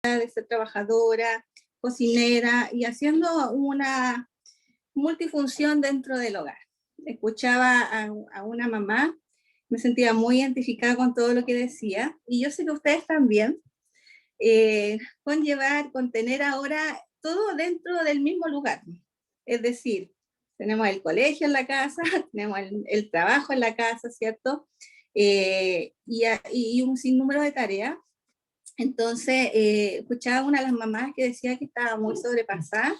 de ser trabajadora, cocinera y haciendo una multifunción dentro del hogar. Escuchaba a una mamá, me sentía muy identificada con todo lo que decía, y yo sé que ustedes también, con tener ahora todo dentro del mismo lugar. Es decir, tenemos el colegio en la casa, tenemos el trabajo en la casa, ¿cierto? Y un sinnúmero de tareas. Entonces, escuchaba a una de las mamás que decía que estaba muy sobrepasada,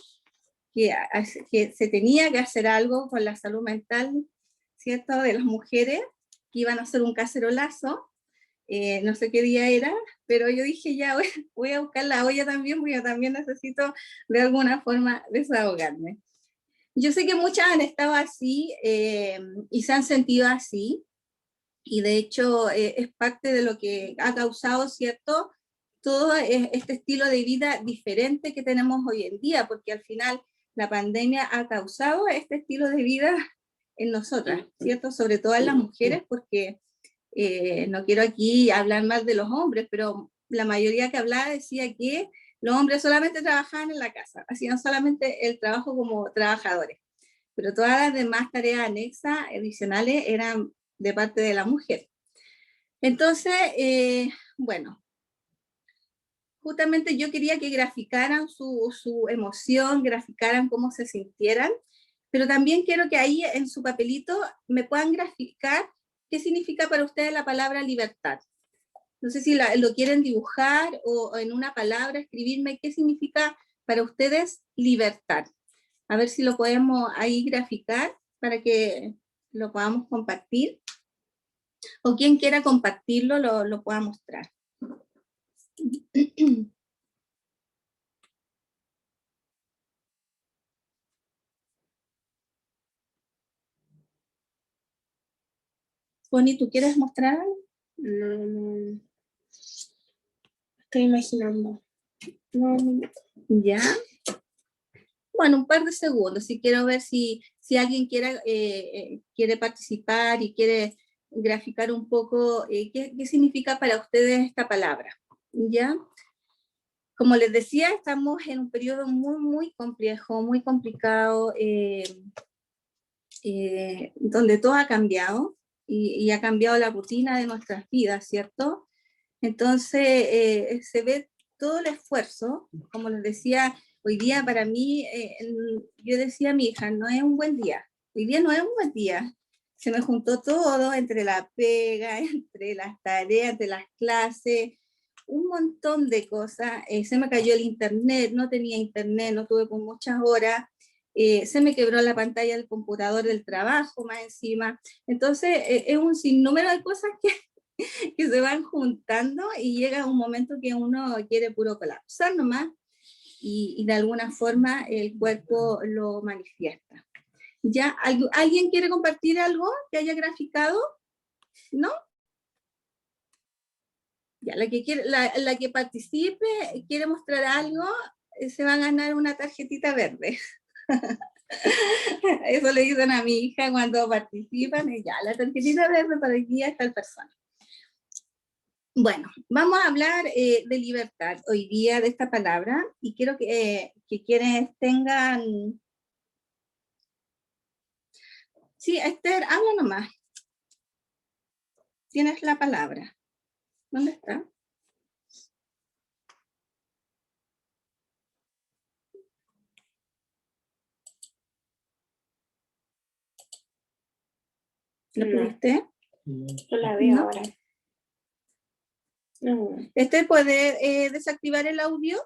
que se tenía que hacer algo con la salud mental, ¿cierto?, de las mujeres, que iban a hacer un cacerolazo, no sé qué día era, pero yo dije ya voy a buscar la olla también, porque yo también necesito de alguna forma desahogarme. Yo sé que muchas han estado así y se han sentido así, y de hecho es parte de lo que ha causado, ¿cierto?, todo este estilo de vida diferente que tenemos hoy en día, porque al final la pandemia ha causado este estilo de vida en nosotras, ¿cierto? Sobre todo en las mujeres, porque no quiero aquí hablar mal de los hombres, pero la mayoría que hablaba decía que los hombres solamente trabajaban en la casa, hacían solamente el trabajo como trabajadores, pero todas las demás tareas anexas, adicionales, eran de parte de la mujer. Entonces, bueno, justamente yo quería que graficaran su emoción, graficaran cómo se sintieran, pero también quiero que ahí en su papelito me puedan graficar qué significa para ustedes la palabra libertad. No sé si lo quieren dibujar o en una palabra escribirme qué significa para ustedes libertad. A ver si lo podemos ahí graficar para que lo podamos compartir. O quien quiera compartirlo lo pueda mostrar. Bonnie, ¿tú quieres mostrar algo? No. Estoy imaginando. No. ¿Ya? Bueno, un par de segundos. Y quiero ver si alguien quiere participar y quiere graficar un poco qué significa para ustedes esta palabra. ¿Ya? Como les decía, estamos en un periodo muy, muy complejo, muy complicado, donde todo ha cambiado y ha cambiado la rutina de nuestras vidas, ¿cierto? Entonces, se ve todo el esfuerzo, como les decía, hoy día para mí, yo decía a mi hija, no es un buen día, hoy día no es un buen día, se me juntó todo entre la pega, entre las tareas, entre las clases, un montón de cosas, se me cayó el internet, no tenía internet, no tuve por muchas horas, se me quebró la pantalla del computador del trabajo más encima, entonces es un sinnúmero de cosas que se van juntando y llega un momento que uno quiere puro colapsar nomás y de alguna forma el cuerpo lo manifiesta. ¿Ya? ¿Alguien quiere compartir algo que haya graficado? ¿No? Ya, la que participe, quiere mostrar algo, se va a ganar una tarjetita verde. Eso le dicen a mi hija cuando participan, y ya, la tarjetita verde para guía a tal persona. Bueno, vamos a hablar de libertad hoy día, de esta palabra, y quiero que quienes tengan... Sí, Esther, habla nomás. Tienes la palabra. ¿Dónde está? ¿Lo pudiste? No la veo ahora. No. Esther, ¿puede desactivar el audio?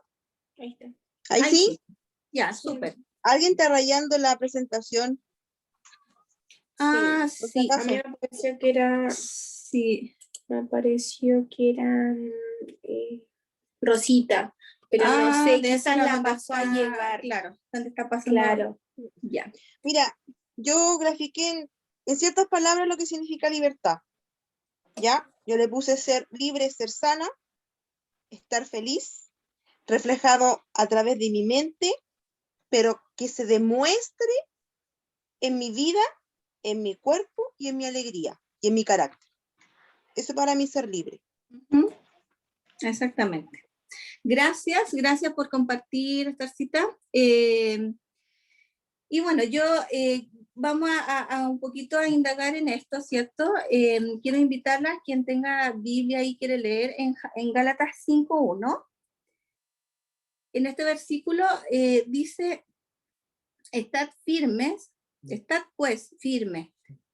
Ahí está. ¿Ahí sí? Ya, súper. ¿Alguien está rayando la presentación? Ah, sí. A mí me pareció que era... Sí. Me pareció que era Rosita, pero no sé, quizás la pasó a llevar. Claro, ¿dónde está pasando? Claro. Ya. Mira, yo grafiqué en ciertas palabras lo que significa libertad. ¿Ya? Yo le puse ser libre, ser sana, estar feliz, reflejado a través de mi mente, pero que se demuestre en mi vida, en mi cuerpo y en mi alegría y en mi carácter. Eso para mí es ser libre. Exactamente. Gracias por compartir esta cita. Y bueno, yo vamos a un poquito a indagar en esto, ¿cierto? Quiero invitarla, quien tenga Biblia y quiere leer, en Gálatas 5:1. En este versículo dice, estad pues firmes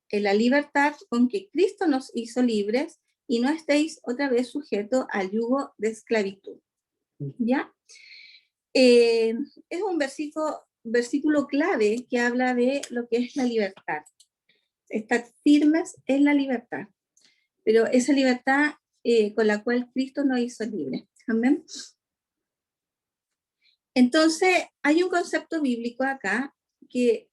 en la libertad con que Cristo nos hizo libres, y no estéis otra vez sujetos al yugo de esclavitud. ¿Ya? Es un versículo clave que habla de lo que es la libertad. Estad firmes en la libertad, pero esa libertad con la cual Cristo nos hizo libres. Amén. Entonces, hay un concepto bíblico acá que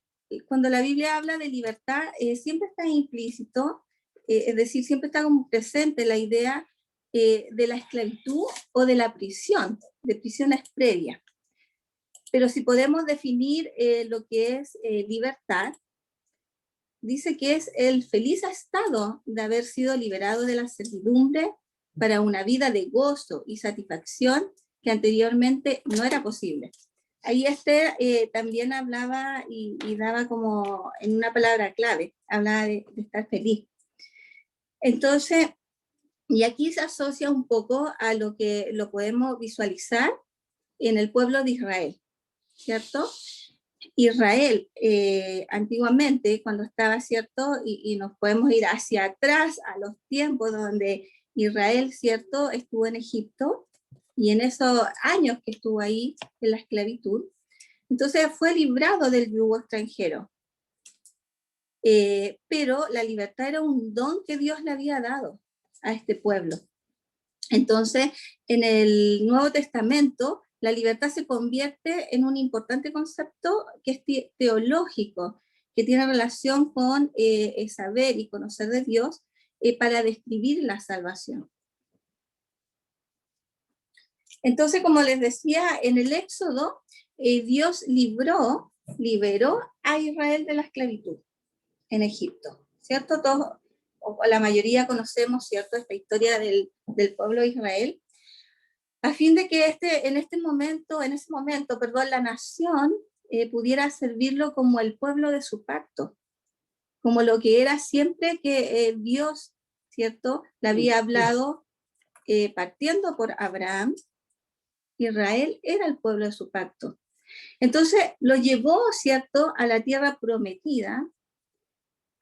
cuando la Biblia habla de libertad, siempre está implícito, es decir, siempre está como presente la idea de la esclavitud o de la prisión, de prisiones previas. Pero si podemos definir lo que es libertad, dice que es el feliz estado de haber sido liberado de la servidumbre para una vida de gozo y satisfacción que anteriormente no era posible. Ahí también hablaba y daba como en una palabra clave, hablaba de estar feliz. Entonces, y aquí se asocia un poco a lo que lo podemos visualizar en el pueblo de Israel, ¿cierto? Israel, antiguamente, cuando estaba, ¿cierto? Y nos podemos ir hacia atrás a los tiempos donde Israel, ¿cierto? Estuvo en Egipto, y en esos años que estuvo ahí en la esclavitud, entonces fue librado del yugo extranjero. Pero la libertad era un don que Dios le había dado a este pueblo. Entonces, en el Nuevo Testamento, la libertad se convierte en un importante concepto que es teológico, que tiene relación con saber y conocer de Dios para describir la salvación. Entonces, como les decía, en el Éxodo, Dios liberó a Israel de la esclavitud en Egipto, ¿cierto? Todos, o la mayoría conocemos, ¿cierto?, esta historia del pueblo de Israel, a fin de que en ese momento, la nación pudiera servirlo como el pueblo de su pacto, como lo que era siempre que Dios, ¿cierto?, le había hablado partiendo por Abraham. Israel era el pueblo de su pacto. Entonces lo llevó, ¿cierto?, a la tierra prometida.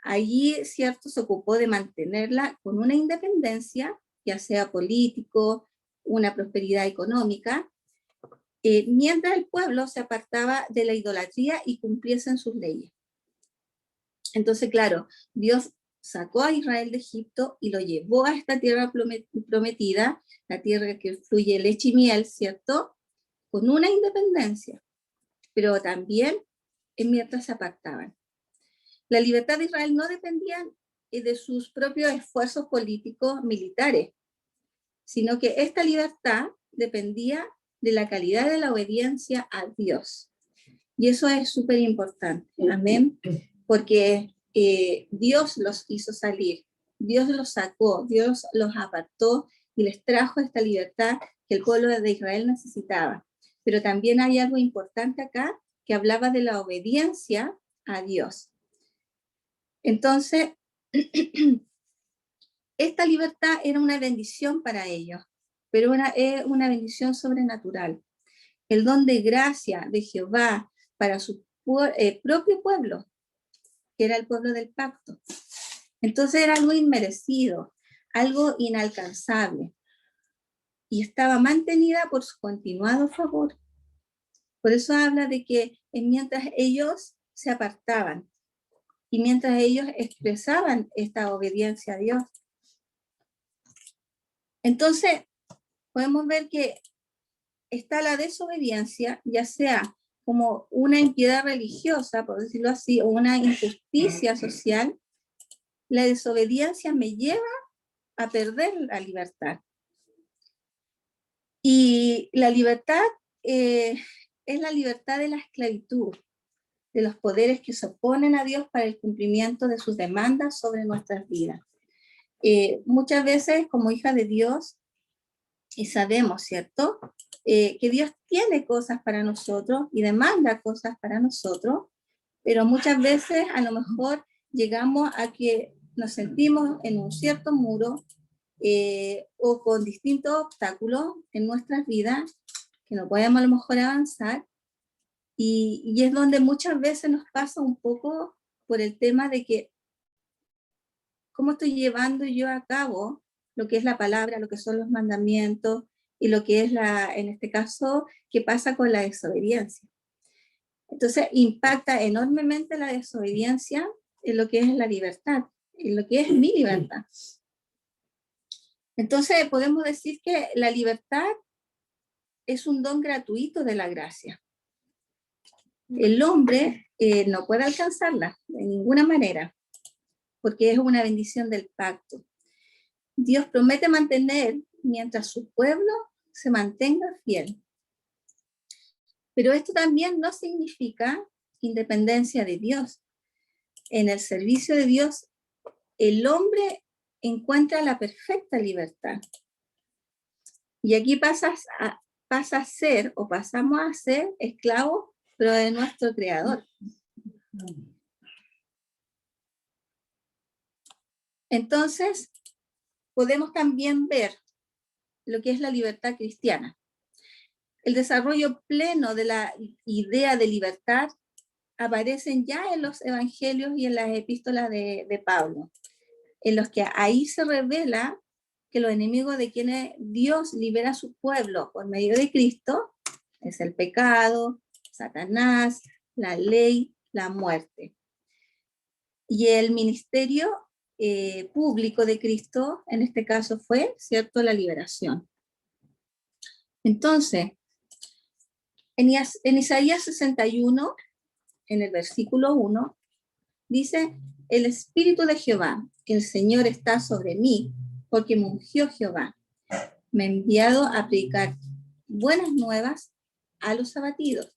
Allí, ¿cierto?, se ocupó de mantenerla con una independencia, ya sea político, una prosperidad económica, mientras el pueblo se apartaba de la idolatría y cumpliesen sus leyes. Entonces, claro, Dios sacó a Israel de Egipto y lo llevó a esta tierra prometida, la tierra que fluye leche y miel, ¿cierto?, con una independencia, pero también mientras se apartaban. La libertad de Israel no dependía de sus propios esfuerzos políticos militares, sino que esta libertad dependía de la calidad de la obediencia a Dios. Y eso es súper importante, amén, porque Dios los hizo salir, Dios los sacó, Dios los apartó y les trajo esta libertad que el pueblo de Israel necesitaba. Pero también hay algo importante acá que hablaba de la obediencia a Dios. Entonces, esta libertad era una bendición para ellos, pero es una bendición sobrenatural. El don de gracia de Jehová para su propio pueblo, que era el pueblo del pacto. Entonces era algo inmerecido, algo inalcanzable, y estaba mantenida por su continuado favor. Por eso habla de que mientras ellos se apartaban y mientras ellos expresaban esta obediencia a Dios. Entonces, podemos ver que está la desobediencia, ya sea como una impiedad religiosa, por decirlo así, o una injusticia social. La desobediencia me lleva a perder la libertad. Y la libertad es la libertad de la esclavitud, de los poderes que se oponen a Dios para el cumplimiento de sus demandas sobre nuestras vidas. Muchas veces, como hija de Dios, y sabemos, ¿cierto?, que Dios tiene cosas para nosotros y demanda cosas para nosotros, pero muchas veces a lo mejor llegamos a que nos sentimos en un cierto muro o con distintos obstáculos en nuestras vidas que no podemos a lo mejor avanzar, y es donde muchas veces nos pasa un poco por el tema de que cómo estoy llevando yo a cabo lo que es la palabra, lo que son los mandamientos y lo que es en este caso, qué pasa con la desobediencia. Entonces impacta enormemente la desobediencia en lo que es la libertad, en lo que es mi libertad. Entonces podemos decir que la libertad es un don gratuito de la gracia. El hombre no puede alcanzarla de ninguna manera, porque es una bendición del pacto. Dios promete mantener mientras su pueblo se mantenga fiel. Pero esto también no significa independencia de Dios. En el servicio de Dios, el hombre encuentra la perfecta libertad. Y aquí pasa a ser, o pasamos a ser, esclavos, pero de nuestro Creador. Entonces, podemos también ver lo que es la libertad cristiana. El desarrollo pleno de la idea de libertad aparecen ya en los evangelios y en las epístolas de Pablo, en los que ahí se revela que los enemigos de quienes Dios libera a su pueblo por medio de Cristo es el pecado, Satanás, la ley, la muerte. Y el ministerio público de Cristo, en este caso fue, ¿cierto?, la liberación. Entonces, en Isaías 61, en el versículo 1, dice, el Espíritu de Jehová, el Señor está sobre mí, porque me ungió Jehová. Me ha enviado a predicar buenas nuevas a los abatidos,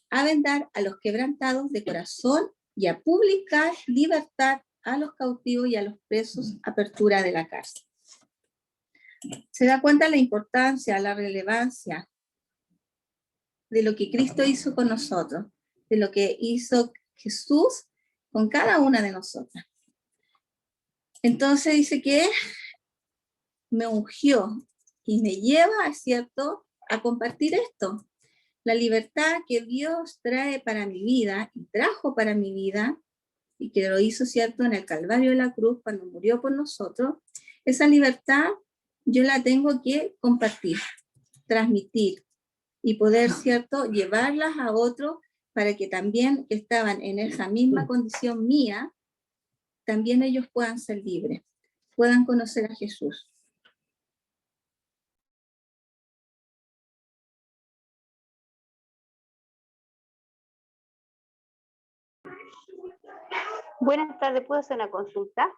a vendar a los quebrantados de corazón y a publicar libertad a los cautivos y a los presos, apertura de la cárcel. Se da cuenta la importancia, la relevancia de lo que Cristo hizo con nosotros, de lo que hizo Jesús con cada una de nosotras. Entonces dice que me ungió y me lleva, ¿cierto?, a compartir esto. La libertad que Dios trae para mi vida y trajo para mi vida, y que lo hizo, ¿cierto?, en el Calvario de la cruz cuando murió por nosotros, esa libertad yo la tengo que compartir, transmitir y poder, ¿cierto?, llevarlas a otros para que también que estaban en esa misma condición mía, también ellos puedan ser libres, puedan conocer a Jesús. Buenas tardes, ¿puedo hacer una consulta?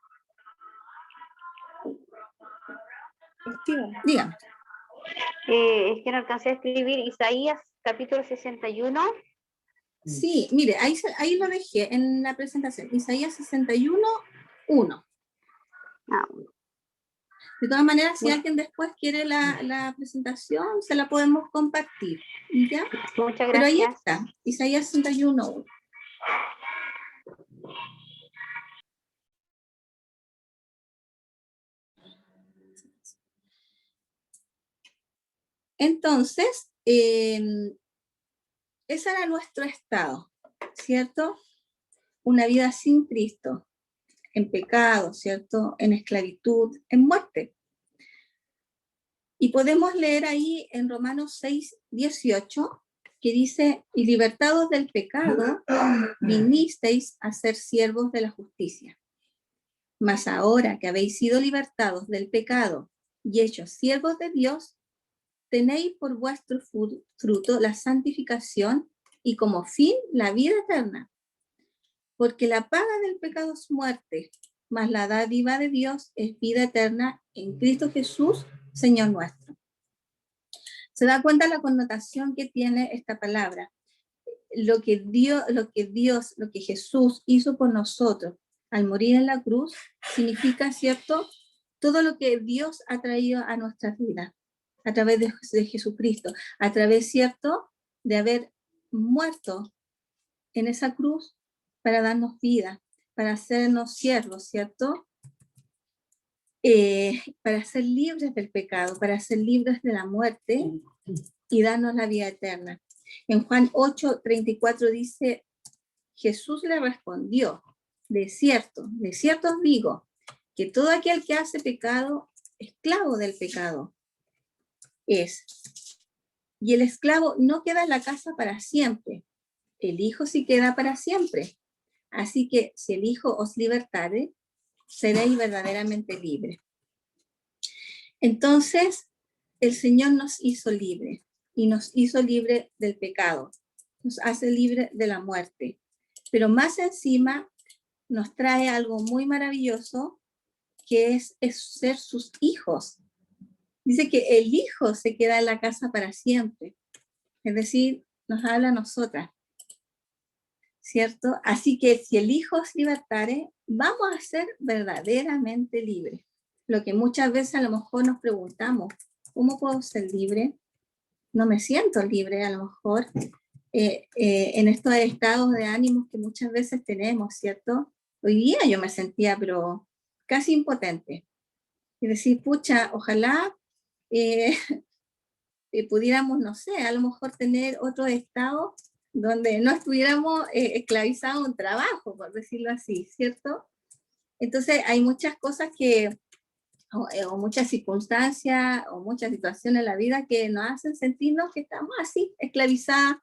Diga. Es que no alcancé a escribir Isaías capítulo 61. Sí, mire, ahí lo dejé en la presentación. Isaías 61, 1. Ah, De todas maneras, si alguien después quiere la presentación, se la podemos compartir. ¿Ya? muchas gracias. Pero ahí está, Isaías 61, 1. Entonces, ese era nuestro estado, ¿cierto? Una vida sin Cristo, en pecado, ¿cierto? En esclavitud, en muerte. Y podemos leer ahí en Romanos 6, 18, que dice, y libertados del pecado, vinisteis a ser siervos de la justicia. Mas ahora que habéis sido libertados del pecado y hechos siervos de Dios, tenéis por vuestro fruto la santificación y como fin la vida eterna. Porque la paga del pecado es muerte, mas la dádiva de Dios es vida eterna en Cristo Jesús, Señor nuestro. ¿Se da cuenta la connotación que tiene esta palabra? Lo que Jesús hizo por nosotros al morir en la cruz, significa, ¿cierto?, todo lo que Dios ha traído a nuestras vidas. a través de Jesucristo, a través, ¿cierto?, de haber muerto en esa cruz para darnos vida, para hacernos siervos, ¿cierto? Para ser libres del pecado, para ser libres de la muerte y darnos la vida eterna. En Juan 8:34 dice, Jesús le respondió, de cierto os digo, que todo aquel que hace pecado, esclavo del pecado es. Y el esclavo no queda en la casa para siempre, el Hijo sí queda para siempre. Así que si el Hijo os libertare, seréis verdaderamente libres. Entonces, el Señor nos hizo libres, y nos hizo libres del pecado, nos hace libres de la muerte. Pero más encima, nos trae algo muy maravilloso, que es ser sus hijos. Dice que el Hijo se queda en la casa para siempre. Es decir, nos habla a nosotras, ¿cierto? Así que si el Hijo os libertare, vamos a ser verdaderamente libres. Lo que muchas veces a lo mejor nos preguntamos, ¿cómo puedo ser libre? No me siento libre a lo mejor en estos estados de ánimos que muchas veces tenemos, ¿cierto? Hoy día yo me sentía pero casi impotente. Y decir, pucha, ojalá pudiéramos, no sé, a lo mejor tener otro estado donde no estuviéramos esclavizados a un trabajo, por decirlo así, ¿cierto? Entonces hay muchas cosas que, o muchas circunstancias, o muchas situaciones en la vida que nos hacen sentirnos que estamos así, esclavizadas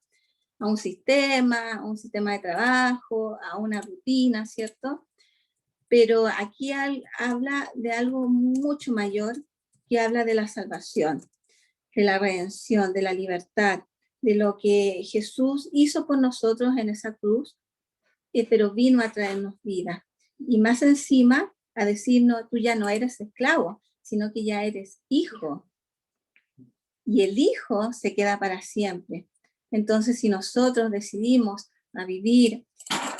a un sistema de trabajo, a una rutina, ¿cierto? Pero aquí habla de algo mucho mayor, que habla de la salvación, de la redención, de la libertad, de lo que Jesús hizo por nosotros en esa cruz, pero vino a traernos vida. Y más encima, a decirnos, tú ya no eres esclavo, sino que ya eres hijo. Y el hijo se queda para siempre. Entonces, si nosotros decidimos a vivir,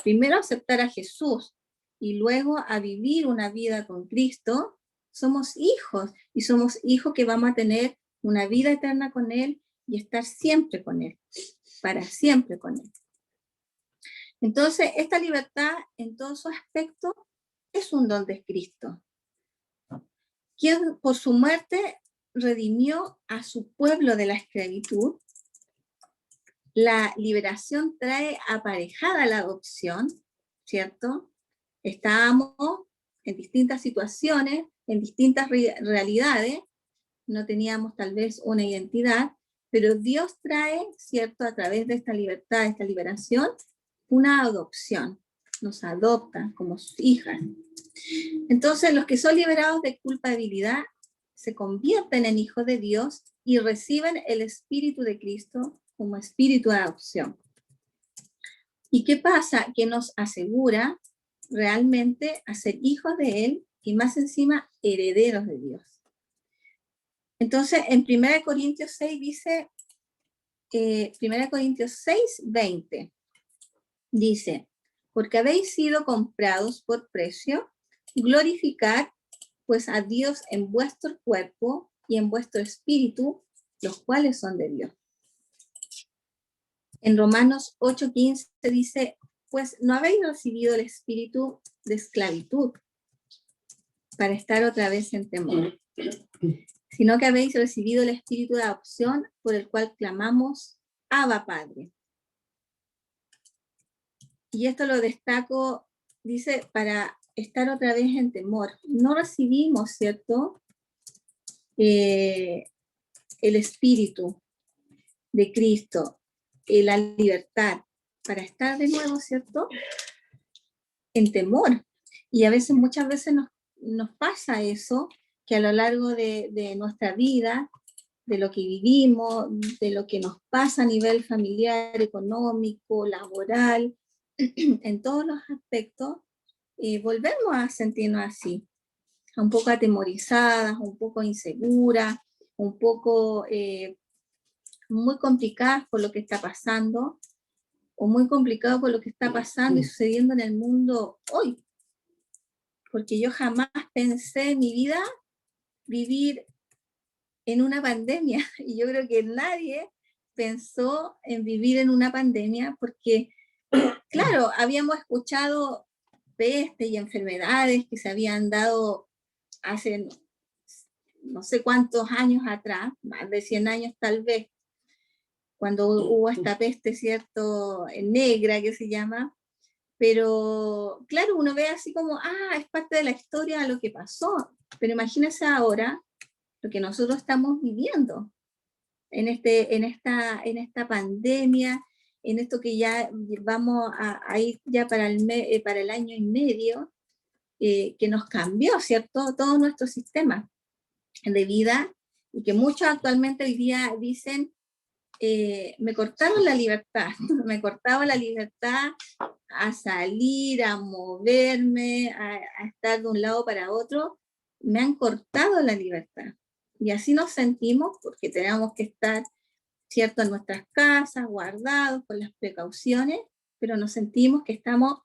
primero aceptar a Jesús y luego a vivir una vida con Cristo, somos hijos, y somos hijos que vamos a tener una vida eterna con Él y estar siempre con Él, para siempre con Él. Entonces, esta libertad en todos sus aspectos es un don de Cristo, quien por su muerte redimió a su pueblo de la esclavitud. La liberación trae aparejada la adopción, ¿cierto? Estábamos en distintas situaciones, en distintas realidades, no teníamos tal vez una identidad, pero Dios trae, ¿cierto?, a través de esta libertad, esta liberación, una adopción, nos adopta como sus hijas. Entonces, los que son liberados de culpabilidad se convierten en hijos de Dios y reciben el Espíritu de Cristo como espíritu de adopción. ¿Y qué pasa? Que nos asegura realmente a ser hijos de Él y más encima herederos de Dios. Entonces, en 1 Corintios 6 dice, 1 Corintios 6, 20, dice, porque habéis sido comprados por precio, glorificad pues a Dios en vuestro cuerpo y en vuestro espíritu, los cuales son de Dios. En Romanos 8:15 dice, pues no habéis recibido el espíritu de esclavitud para estar otra vez en temor, sino que habéis recibido el espíritu de adopción por el cual clamamos, Abba Padre. Y esto lo destaco, dice, para estar otra vez en temor. No recibimos, ¿cierto?, el espíritu de Cristo, la libertad, para estar de nuevo, ¿cierto?, en temor. Y a veces, muchas veces nos pasa eso, que a lo largo de nuestra vida, de lo que vivimos, de lo que nos pasa a nivel familiar, económico, laboral, en todos los aspectos, volvemos a sentirnos así, un poco atemorizadas, un poco inseguras, un poco muy complicadas por lo que está pasando, o muy complicado por lo que está pasando y sucediendo en el mundo hoy. Porque yo jamás pensé en mi vida vivir en una pandemia, y yo creo que nadie pensó en vivir en una pandemia, porque, claro, habíamos escuchado peste y enfermedades que se habían dado hace no sé cuántos años atrás, más de 100 años tal vez, cuando hubo esta peste, ¿cierto?, negra que se llama, pero claro, uno ve así como, es parte de la historia de lo que pasó, pero imagínense ahora lo que nosotros estamos viviendo en esta pandemia, en esto que ya vamos a ir ya para el año y medio, que nos cambió, ¿cierto?, todo nuestro sistema de vida, y que muchos actualmente hoy día dicen, me cortaron la libertad, me cortaba la libertad a salir, a moverme, a estar de un lado para otro, me han cortado la libertad. Y así nos sentimos porque tenemos que estar, ¿cierto?, en nuestras casas, guardados, con las precauciones, pero nos sentimos que estamos,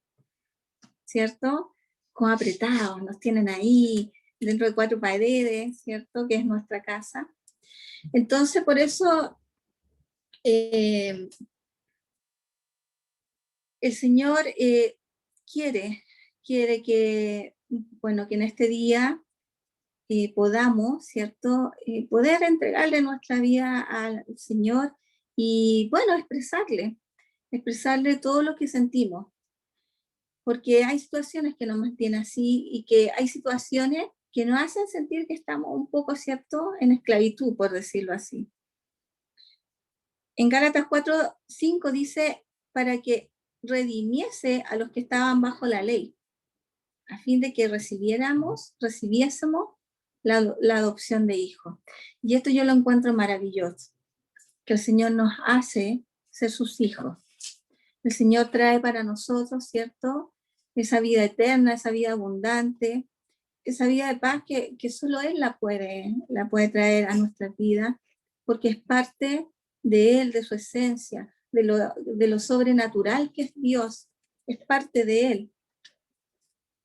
¿cierto?, como apretados, nos tienen ahí dentro de 4 paredes, ¿cierto?, que es nuestra casa. Entonces, por eso el Señor quiere que, bueno, que en este día podamos, ¿cierto?, poder entregarle nuestra vida al Señor y, bueno, expresarle todo lo que sentimos, porque hay situaciones que nos mantienen así y que hay situaciones que nos hacen sentir que estamos un poco, ¿cierto?, en esclavitud, por decirlo así. En Gálatas 4:5 dice, para que redimiese a los que estaban bajo la ley, a fin de que recibiésemos la adopción de hijos. Y esto yo lo encuentro maravilloso, que el Señor nos hace ser sus hijos. El Señor trae para nosotros, ¿cierto?, esa vida eterna, esa vida abundante, esa vida de paz que solo Él la puede traer a nuestras vidas, porque es parte de Él, de su esencia, de lo sobrenatural que es Dios, es parte de Él,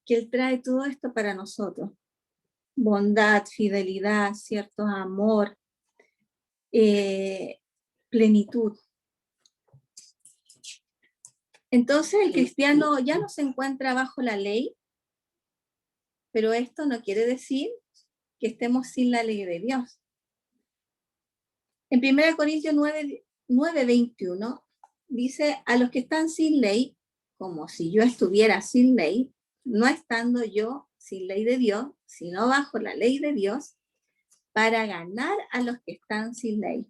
que Él trae todo esto para nosotros. Bondad, fidelidad, cierto, amor, plenitud. Entonces el cristiano ya no se encuentra bajo la ley, pero esto no quiere decir que estemos sin la ley de Dios. En 1 Corintios 9:21 dice, a los que están sin ley, como si yo estuviera sin ley, no estando yo sin ley de Dios, sino bajo la ley de Dios, para ganar a los que están sin ley.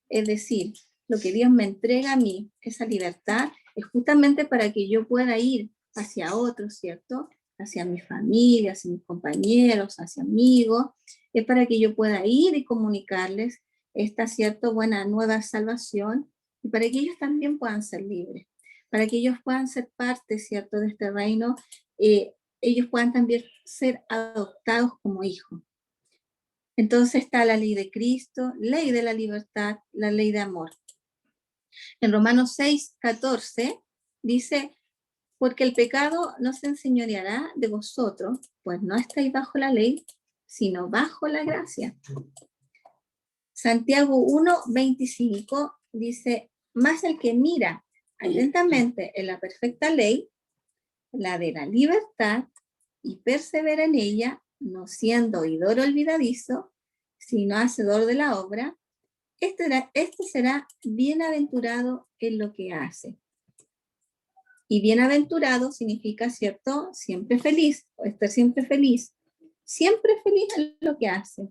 Es decir, lo que Dios me entrega a mí, esa libertad, es justamente para que yo pueda ir hacia otros, ¿cierto?, hacia mi familia, hacia mis compañeros, hacia amigos, es para que yo pueda ir y comunicarles esta, ¿cierto?, buena nueva salvación, y para que ellos también puedan ser libres, para que ellos puedan ser parte, ¿cierto?, de este reino, ellos puedan también ser adoptados como hijos. Entonces está la ley de Cristo, ley de la libertad, la ley de amor. En Romanos 6:14 dice, porque el pecado no se enseñoreará de vosotros, pues no estáis bajo la ley, sino bajo la gracia. Santiago 1:25 dice, mas el que mira atentamente en la perfecta ley, la de la libertad, y persevera en ella, no siendo oidor olvidadizo, sino hacedor de la obra, este será bienaventurado en lo que hace. Y bienaventurado significa, ¿cierto?, siempre feliz, o estar siempre feliz en lo que hace.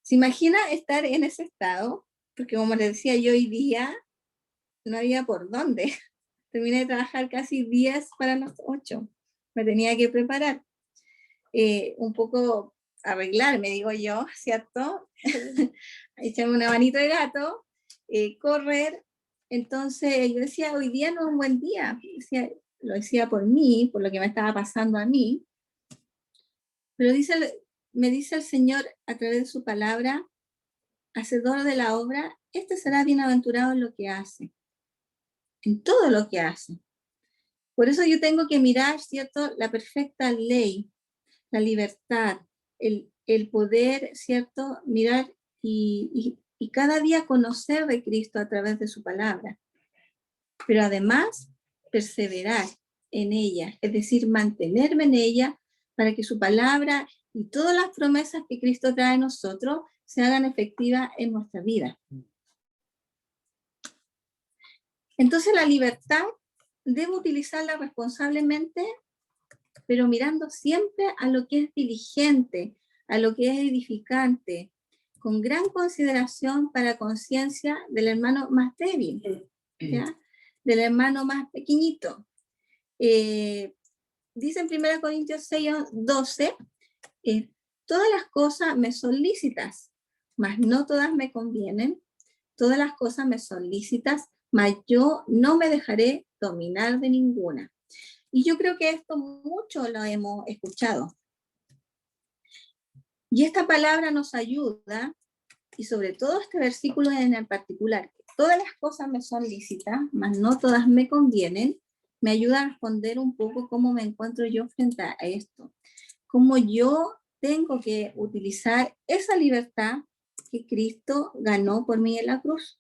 ¿Se imagina estar en ese estado? Porque como les decía, yo hoy día no había por dónde. Terminé de trabajar casi 10 para las 8. Me tenía que preparar. Un poco arreglarme, digo yo, ¿cierto? Echarme una manito de gato, correr. Entonces yo decía, hoy día no es un buen día. Lo decía por mí, por lo que me estaba pasando a mí. Pero me dice el Señor a través de su palabra, hacedor de la obra, este será bienaventurado en lo que hace, en todo lo que hace. Por eso yo tengo que mirar, ¿cierto?, la perfecta ley, la libertad, el el poder, ¿cierto?, mirar y cada día conocer de Cristo a través de su palabra. Pero además, perseverar en ella, es decir, mantenerme en ella para que su palabra y todas las promesas que Cristo trae a nosotros se hagan efectivas en nuestra vida. Entonces la libertad debo utilizarla responsablemente, pero mirando siempre a lo que es diligente, a lo que es edificante, con gran consideración para conciencia del hermano más débil, ¿ya? Del hermano más pequeñito. Dice en 1 Corintios 6:12, todas las cosas me son lícitas, mas no todas me convienen. Todas las cosas me son lícitas, mas yo no me dejaré dominar de ninguna. Y yo creo que esto mucho lo hemos escuchado. Y esta palabra nos ayuda, y sobre todo este versículo en el particular, todas las cosas me son lícitas, mas no todas me convienen, me ayuda a responder un poco cómo me encuentro yo frente a esto. Cómo yo tengo que utilizar esa libertad que Cristo ganó por mí en la cruz.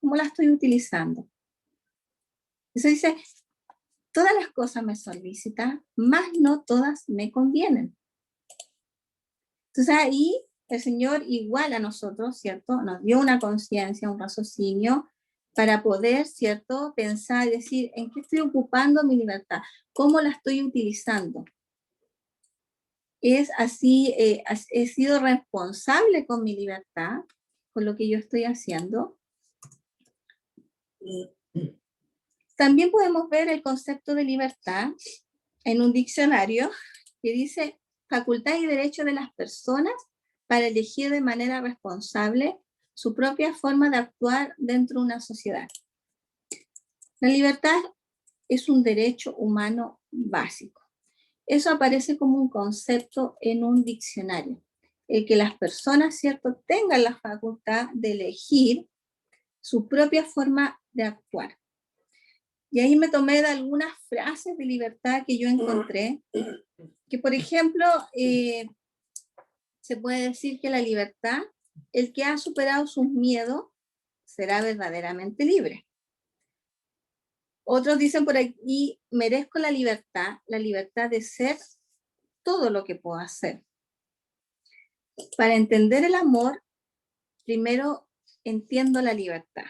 ¿Cómo la estoy utilizando? Eso dice, todas las cosas me son lícitas, mas no todas me convienen. Entonces ahí el Señor igual a nosotros, ¿cierto? Nos dio una conciencia, un raciocinio para poder, ¿cierto? Pensar y decir, ¿en qué estoy ocupando mi libertad? ¿Cómo la estoy utilizando? Es así, he sido responsable con mi libertad, con lo que yo estoy haciendo. También podemos ver el concepto de libertad en un diccionario que dice facultad y derecho de las personas para elegir de manera responsable su propia forma de actuar dentro de una sociedad. La libertad es un derecho humano básico. Eso aparece como un concepto en un diccionario. El que las personas, ¿cierto?, tengan la facultad de elegir su propia forma de actuar. Y ahí me tomé de algunas frases de libertad que yo encontré, que por ejemplo, se puede decir que la libertad, el que ha superado sus miedos, será verdaderamente libre. Otros dicen por aquí, merezco la libertad de ser todo lo que puedo hacer. Para entender el amor, primero entiendo la libertad.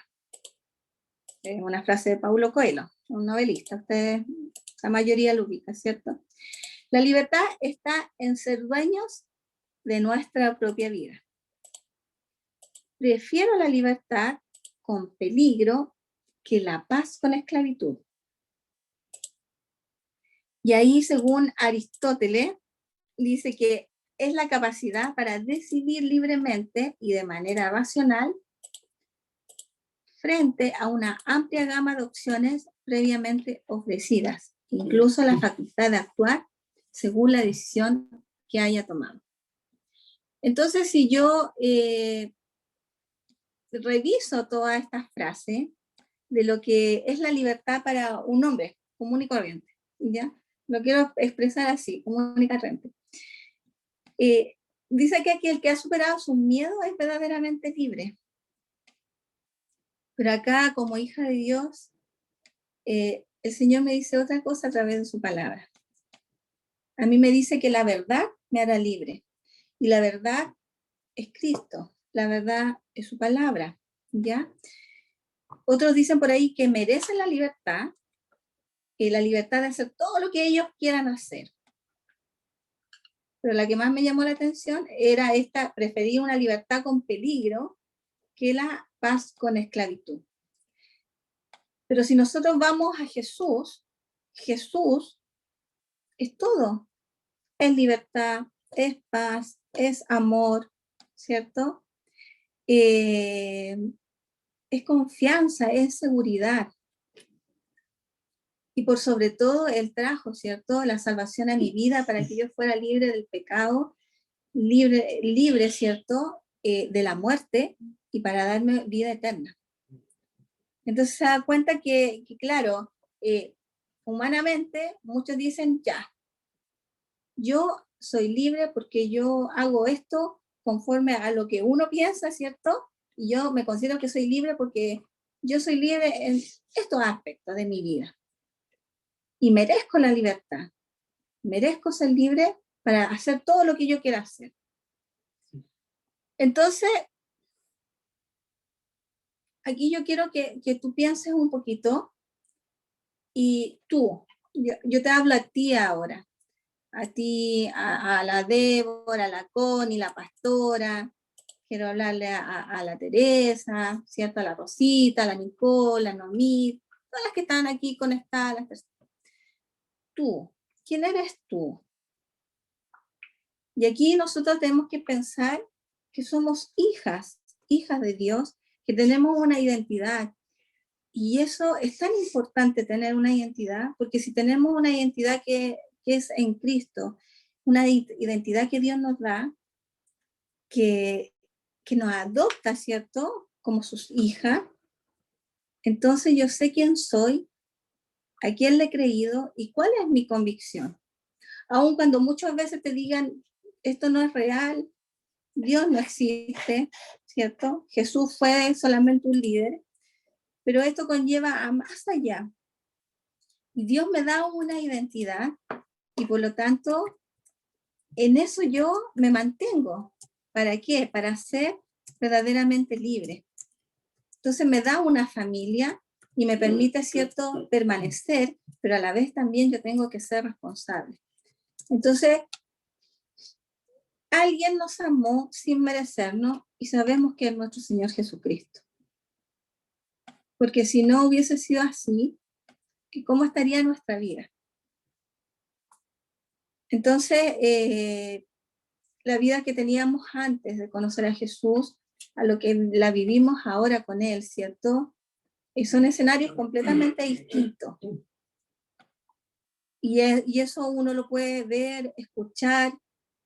Es una frase de Paulo Coelho, un novelista, ustedes, la mayoría lo ubica, ¿cierto? La libertad está en ser dueños de nuestra propia vida. Prefiero la libertad con peligro que la paz con esclavitud. Y ahí, según Aristóteles, dice que es la capacidad para decidir libremente y de manera racional frente a una amplia gama de opciones previamente ofrecidas, incluso la facultad de actuar según la decisión que haya tomado. Entonces, si yo reviso todas estas frases de lo que es la libertad para un hombre común y corriente, ¿ya? Lo quiero expresar así, común y corriente. Dice que aquí el que ha superado sus miedos es verdaderamente libre. Pero acá, como hija de Dios, el Señor me dice otra cosa a través de su palabra. A mí me dice que la verdad me hará libre. Y la verdad es Cristo. La verdad es su palabra, ¿ya? Otros dicen por ahí que merecen la libertad de hacer todo lo que ellos quieran hacer. Pero la que más me llamó la atención era esta, preferir una libertad con peligro que la paz con esclavitud. Pero si nosotros vamos a Jesús, Jesús es todo. Es libertad, es paz, es amor, ¿cierto? Es confianza, es seguridad. Y por sobre todo, Él trajo, ¿cierto?, la salvación a mi vida para que yo fuera libre del pecado, libre, ¿cierto?, de la muerte y para darme vida eterna. Entonces se da cuenta que claro, humanamente muchos dicen, ya, yo soy libre porque yo hago esto conforme a lo que uno piensa, ¿cierto? Y yo me considero que soy libre porque yo soy libre en estos aspectos de mi vida. Y merezco la libertad. Merezco ser libre para hacer todo lo que yo quiera hacer. Entonces, aquí yo quiero que tú pienses un poquito y tú, yo te hablo a ti ahora, a ti, a la Débora, a la Connie, la pastora, quiero hablarle a la Teresa, ¿cierto? A la Rosita, a la Nicole, a Noemí, todas las que están aquí conectadas. Las personas. Tú, ¿quién eres tú? Y aquí nosotros tenemos que pensar que somos hijas de Dios, que tenemos una identidad. Y eso es tan importante, tener una identidad, porque si tenemos una identidad que es en Cristo, una identidad que Dios nos da, que nos adopta, ¿cierto? Como sus hijas, entonces yo sé quién soy, a quién le he creído y cuál es mi convicción. Aun cuando muchas veces te digan, esto no es real, Dios no existe, ¿cierto? Jesús fue solamente un líder, pero esto conlleva a más allá. Y Dios me da una identidad y por lo tanto, en eso yo me mantengo. ¿Para qué? Para ser verdaderamente libre. Entonces me da una familia y me permite, ¿cierto?, permanecer, pero a la vez también yo tengo que ser responsable. Entonces, alguien nos amó sin merecernos y sabemos que es nuestro Señor Jesucristo. Porque si no hubiese sido así, ¿cómo estaría nuestra vida? Entonces, la vida que teníamos antes de conocer a Jesús, a lo que la vivimos ahora con Él, ¿cierto? Son escenarios completamente distintos. Y eso uno lo puede ver, escuchar,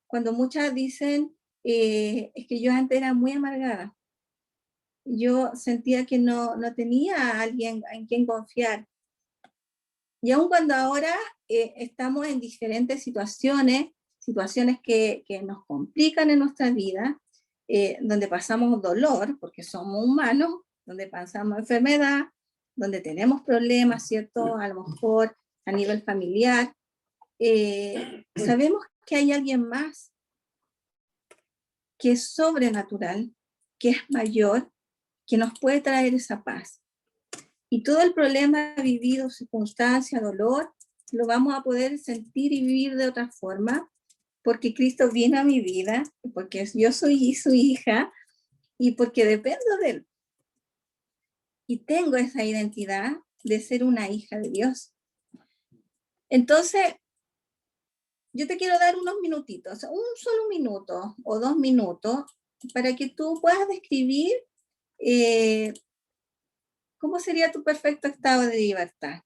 cuando muchas dicen, es que yo antes era muy amargada. Yo sentía que no tenía a alguien en quien confiar. Y aun cuando ahora estamos en diferentes situaciones que nos complican en nuestra vida, donde pasamos dolor, porque somos humanos, donde pasamos enfermedad, donde tenemos problemas, ¿cierto? A lo mejor a nivel familiar, sabemos que hay alguien más que es sobrenatural, que es mayor, que nos puede traer esa paz. Y todo el problema vivido, circunstancia, dolor, lo vamos a poder sentir y vivir de otra forma, porque Cristo vino a mi vida, porque yo soy su hija, y porque dependo de Él. Y tengo esa identidad de ser una hija de Dios. Entonces, yo te quiero dar unos minutitos, un solo minuto o 2 minutos, para que tú puedas describir cómo sería tu perfecto estado de libertad.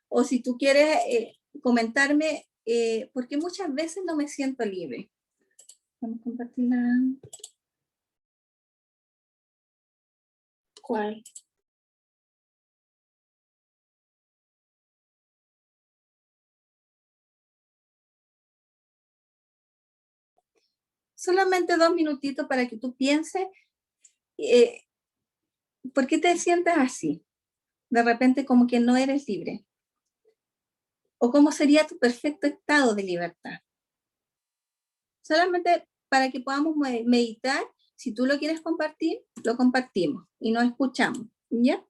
O si tú quieres comentarme, porque muchas veces no me siento libre. Vamos a compartir la... ¿Cuál? Solamente 2 minutitos para que tú pienses, ¿por qué te sientes así? De repente como que no eres libre. ¿O cómo sería tu perfecto estado de libertad? Solamente para que podamos meditar, si tú lo quieres compartir, lo compartimos y nos escuchamos, ¿ya?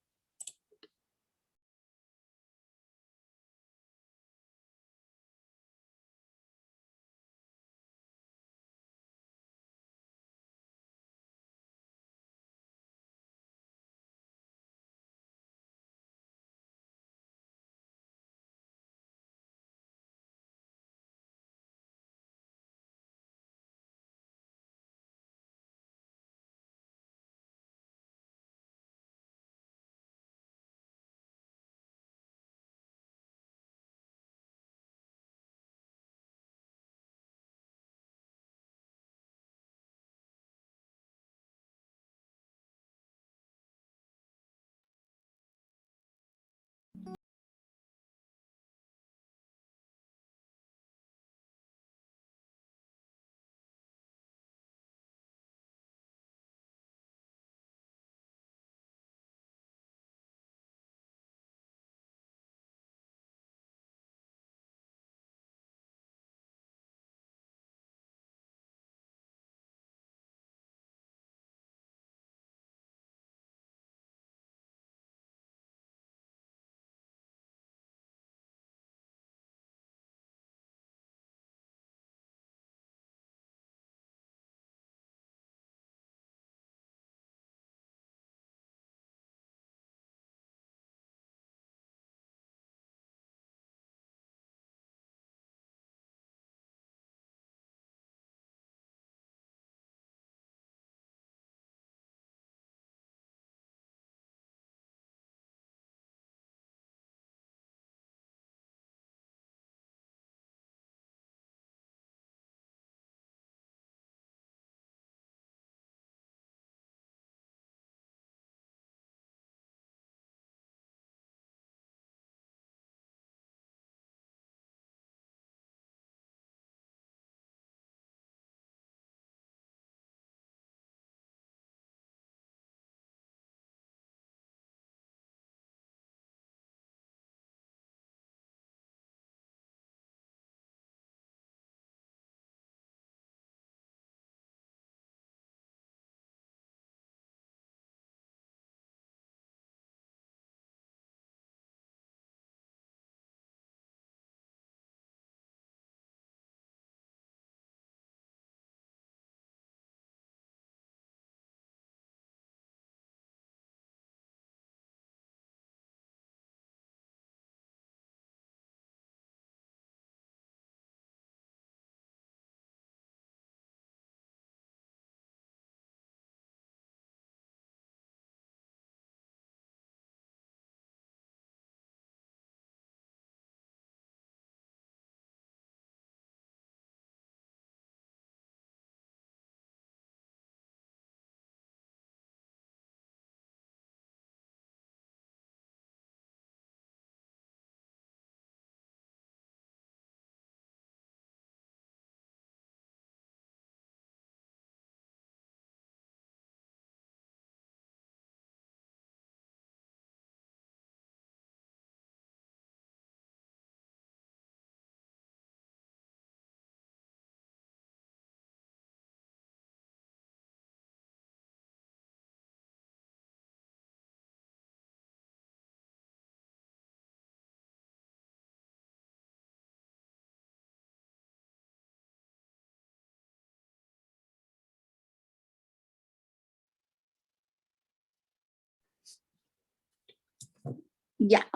Ya.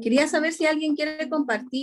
Quería saber si alguien quiere compartir